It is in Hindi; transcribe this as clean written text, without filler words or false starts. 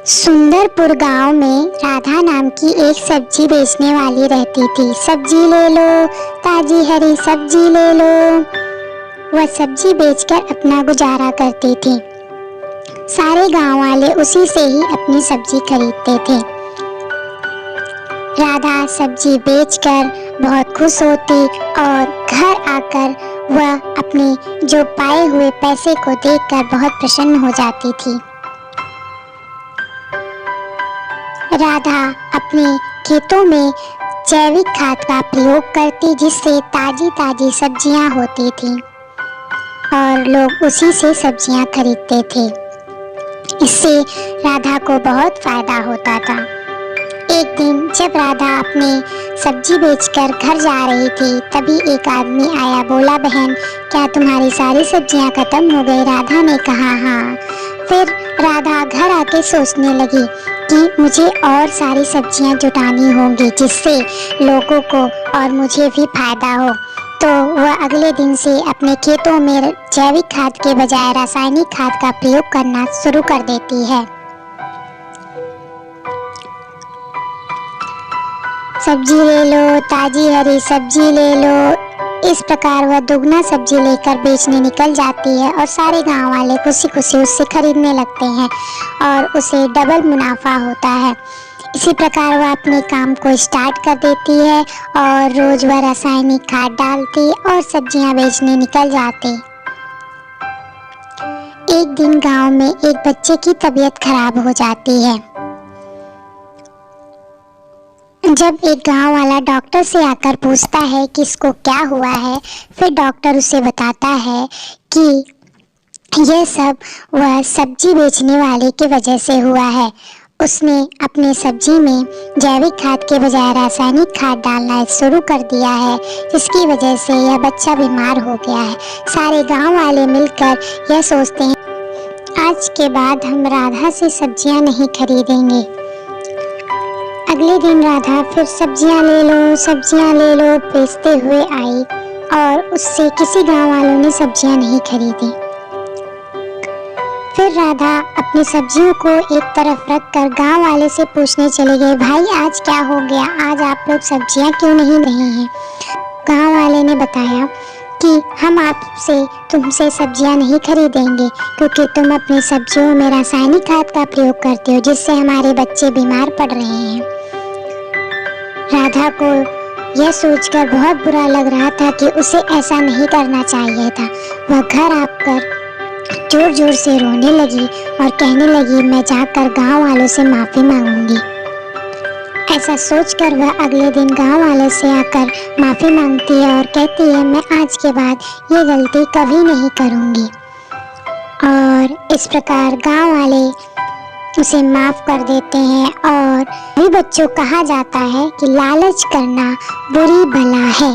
सुंदरपुर गांव में राधा नाम की एक सब्जी बेचने वाली रहती थी। सब्जी ले लो, ताजी हरी सब्जी ले लो। वह सब्जी बेचकर अपना गुजारा करती थी। सारे गांव वाले उसी से ही अपनी सब्जी खरीदते थे। राधा सब्जी बेचकर बहुत खुश होती और घर आकर वह अपने जो पाए हुए पैसे को देखकर बहुत प्रसन्न हो जाती थी। राधा अपने खेतों में जैविक खाद का प्रयोग करती, जिससे ताजी ताजी सब्जियां होती थी और लोग उसी से सब्जियां खरीदते थे। इससे राधा को बहुत फायदा होता था। एक दिन जब राधा अपने सब्जी बेचकर घर जा रही थी, तभी एक आदमी आया। बोला, बहन, क्या तुम्हारी सारी सब्जियां खत्म हो गई? राधा ने कहा, हाँ। फिर राधा घर आके सोचने लगी कि मुझे और सारी सब्जियां जुटानी होंगी, जिससे लोगों को और मुझे भी फायदा हो। तो वह अगले दिन से अपने खेतों में जैविक खाद के बजाय रासायनिक खाद का प्रयोग करना शुरू कर देती है। सब्जी ले लो, ताजी हरी सब्जी ले लो। इस प्रकार वह दुगना सब्जी लेकर बेचने निकल जाती है और सारे गांव वाले खुशी खुशी उससे खरीदने लगते हैं और उसे डबल मुनाफा होता है। इसी प्रकार वह अपने काम को स्टार्ट कर देती है और रोज वह रासायनिक खाद डालती और सब्जियां बेचने निकल जाती। एक दिन गांव में एक बच्चे की तबीयत खराब हो जाती है। जब एक गांव वाला डॉक्टर से आकर पूछता है कि इसको क्या हुआ है, फिर डॉक्टर उसे बताता है कि यह सब वह सब्जी बेचने वाले की वजह से हुआ है। उसने अपने सब्जी में जैविक खाद के बजाय रासायनिक खाद डालना शुरू कर दिया है, जिसकी वजह से यह बच्चा बीमार हो गया है। सारे गांव वाले मिलकर यह सोचते हैं, आज के बाद हम राधा से सब्जियां नहीं खरीदेंगे। अगले दिन राधा फिर सब्जियां ले लो बेचते हुए आई और उससे किसी गांव वालों ने सब्जियां नहीं खरीदी। फिर राधा अपनी सब्जियों को एक तरफ रखकर गांव वाले से पूछने चले गए, भाई आज क्या हो गया? आज आप लोग सब्जियां क्यों नहीं रहे हैं? गांव वाले ने बताया कि हम तुमसे सब्जियां नहीं खरीदेंगे, क्योंकि तुम अपनी सब्जियों में रासायनिक खाद का प्रयोग करते हो, जिससे हमारे बच्चे बीमार पड़ रहे हैं। राधा को यह सोचकर बहुत बुरा लग रहा था कि उसे ऐसा नहीं करना चाहिए था। वह घर आकर जोर जोर से रोने लगी और कहने लगी, मैं जाकर गांव वालों से माफी मांगूंगी। ऐसा सोचकर वह अगले दिन गांव वालों से आकर माफी मांगती है और कहती है, मैं आज के बाद ये गलती कभी नहीं करूंगी। और इस प्रकार गांव वाले उसे माफ कर देते हैं। और भी बच्चों, कहा जाता है कि लालच करना बुरी बला है।